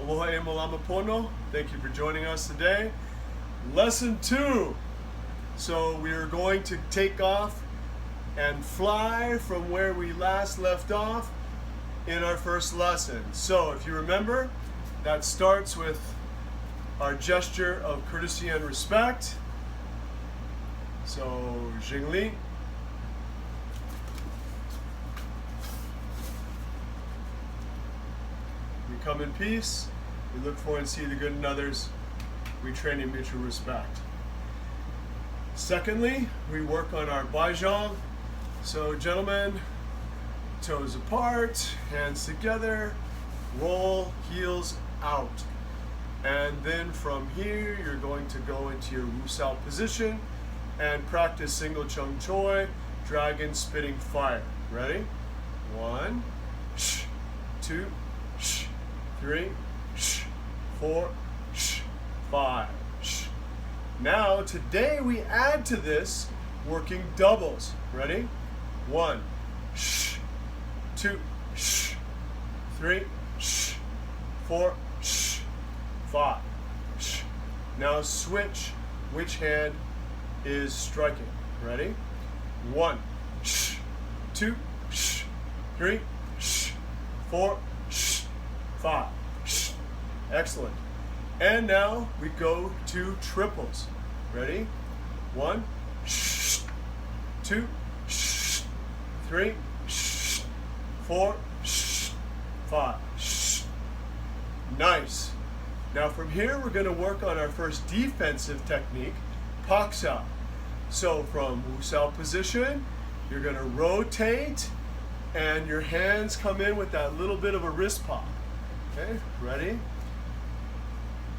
Aloha e malama pono. Thank you for joining us today. Lesson 2. So we are going to take off and fly from where we last left off in our first lesson. So if you remember, that starts with our gesture of courtesy and respect. So, Jingli. We come in peace. We look for and see the good in others. We train in mutual respect. Secondly, we work on our baizhang. So, gentlemen, toes apart, hands together, roll, heels out. And then from here, you're going to go into your wusao position and practice single chung choi, dragon spitting fire. Ready? 1, 2, 3, 4, 5. Now, today we add to this working doubles. Ready? 1, 2, 3, 4, 5. Now switch which hand is striking. Ready? 1, 2, 3, 4, 5. Excellent. And now we go to triples. Ready? 1, 2, 3, 4, 5. Nice. Now from here we're going to work on our first defensive technique, paksao. So from wusao position, you're going to rotate and your hands come in with that little bit of a wrist pop. Okay, ready?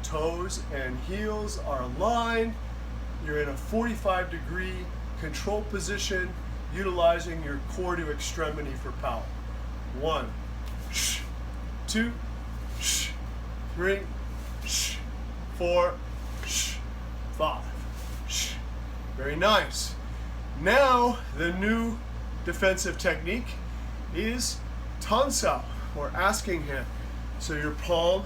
Toes and heels are aligned. You're in a 45-degree control position, utilizing your core to extremity for power. 1, 2, 3, 4, 5. Very nice. Now, the new defensive technique is tansao, or asking hand. So your palm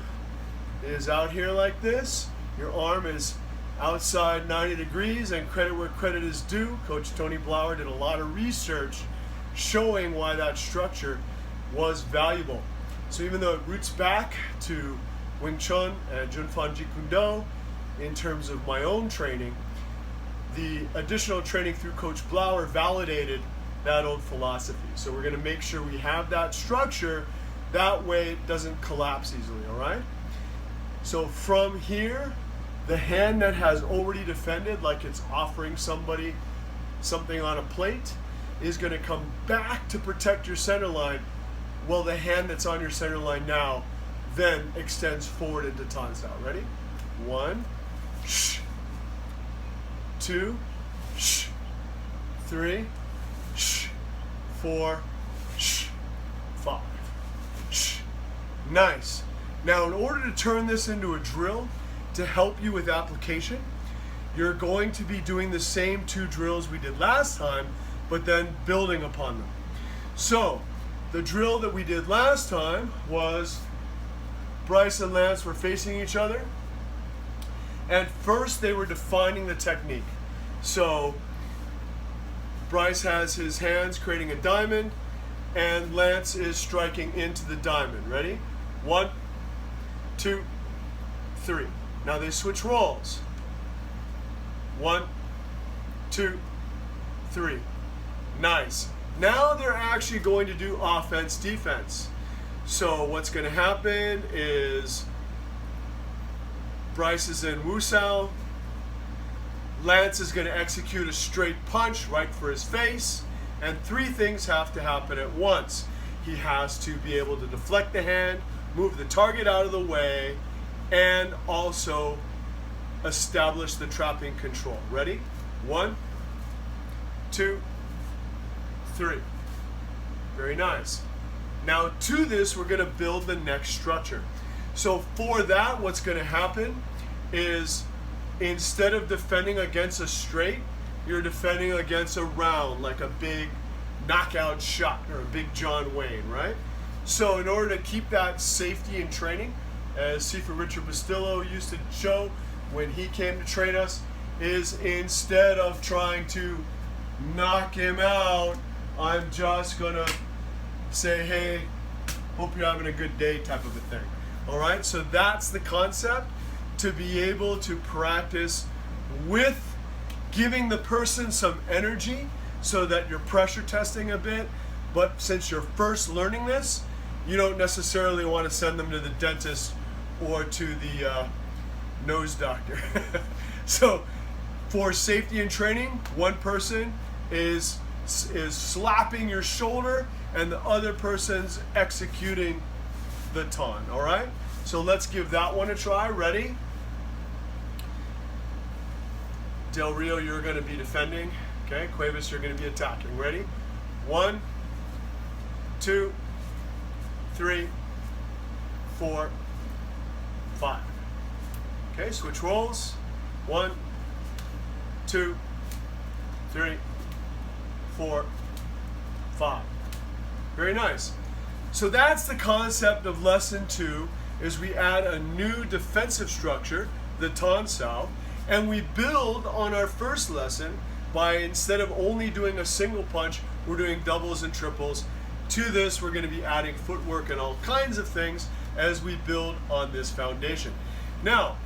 is out here like this. Your arm is outside 90 degrees, and credit where credit is due. Coach Tony Blauer did a lot of research showing why that structure was valuable. So even though it roots back to Wing Chun and Junfan Jeet Kune Do in terms of my own training, the additional training through Coach Blauer validated that old philosophy. So we're going to make sure we have that structure, that way it doesn't collapse easily, all right? So from here, the hand that has already defended, like it's offering somebody something on a plate, is going to come back to protect your center line, while the hand that's on your center line now then extends forward into tansao. Ready? 1, 2, 3, 4, 5. Nice. Now, in order to turn this into a drill to help you with application, you're going to be doing the same 2 drills we did last time, but then building upon them. So, the drill that we did last time was Bryce and Lance were facing each other, and first they were defining the technique. So Bryce has his hands creating a diamond, and Lance is striking into the diamond. Ready? 1, 2, 3. Now they switch roles. 1, 2, 3. Nice. Now they're actually going to do offense, defense. So what's going to happen is Bryce is in wusao. Lance is going to execute a straight punch right for his face. And 3 things have to happen at once. He has to be able to deflect the hand, move the target out of the way, and also establish the trapping control. Ready? 1, 2, 3. Very nice. Now to this, we're going to build the next structure. So for that, what's going to happen is instead of defending against a straight, you're defending against a round, like a big knockout shot or a big John Wayne, right? So in order to keep that safety in training, as Sifu Richard Bustillo used to show when he came to train us, is instead of trying to knock him out, I'm just gonna say, hey, hope you're having a good day type of a thing. All right, so that's the concept, to be able to practice with giving the person some energy so that you're pressure testing a bit. But since you're first learning this, you don't necessarily want to send them to the dentist or to the nose doctor. So for safety and training, one person is slapping your shoulder and the other person's executing the ton. All right, so let's give that one a try. Ready? Del Rio, you're going to be defending. Okay, Cuevas, you're going to be attacking. Ready? 1, 2, 3, 4, 5. Okay, switch roles. 1, 2, 3, 4, 5. Very nice. So that's the concept of lesson 2, is we add a new defensive structure, the Tan Sao, and we build on our first lesson by, instead of only doing a single punch, we're doing doubles and triples. To this, we're going to be adding footwork and all kinds of things as we build on this foundation. Now,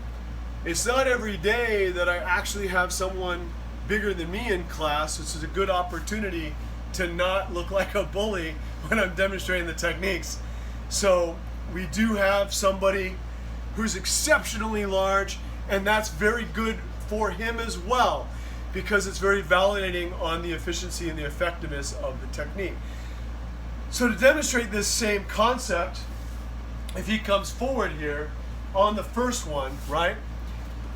it's not every day that I actually have someone bigger than me in class. This is a good opportunity to not look like a bully when I'm demonstrating the techniques. So we do have somebody who's exceptionally large, and that's very good for him as well, because it's very validating on the efficiency and the effectiveness of the technique. So to demonstrate this same concept, if he comes forward here on the first one, right?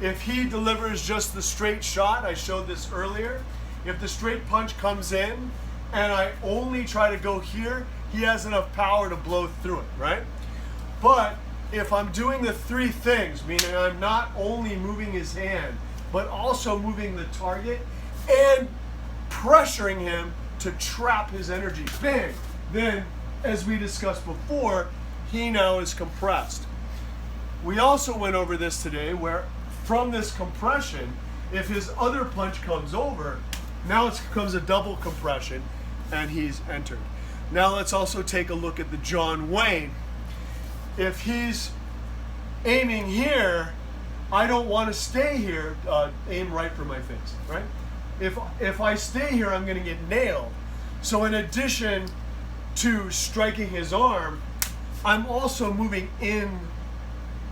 If he delivers just the straight shot, I showed this earlier, if the straight punch comes in and I only try to go here, he has enough power to blow through it, right? But if I'm doing the three things, meaning I'm not only moving his hand, but also moving the target and pressuring him to trap his energy, bang, then, as we discussed before, he now is compressed. We also went over this today, where from this compression, if his other punch comes over, now it becomes a double compression and he's entered. Now let's also take a look at the John Wayne. If he's aiming here, I don't want to stay here, aim right for my face, right? If I stay here, I'm going to get nailed. So in addition to striking his arm, I'm also moving in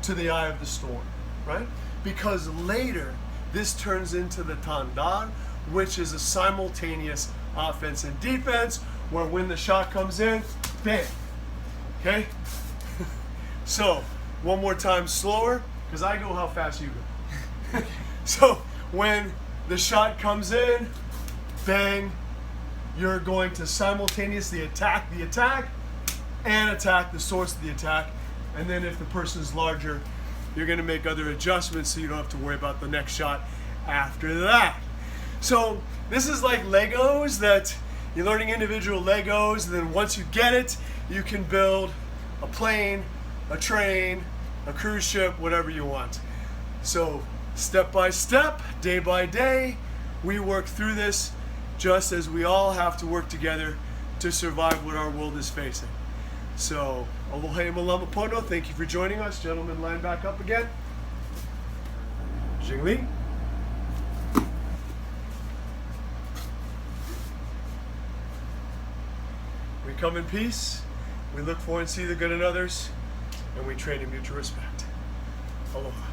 to the eye of the storm, right? Because later, this turns into the tandar, which is a simultaneous offense and defense, where when the shot comes in, bam, okay? So, one more time slower, because I go how fast you go. So, when the shot comes in, bang, you're going to simultaneously attack the attack and attack the source of the attack. And then if the person's larger, you're going to make other adjustments so you don't have to worry about the next shot after that. So this is like Legos, that you're learning individual Legos, and then once you get it, you can build a plane, a train, a cruise ship, whatever you want. So step by step, day by day, we work through this, just as we all have to work together to survive what our world is facing. So, aloha e malama pono. Thank you for joining us. Gentlemen, line back up again. Jing Li. We come in peace. We look for and see the good in others. And we train in mutual respect. Aloha.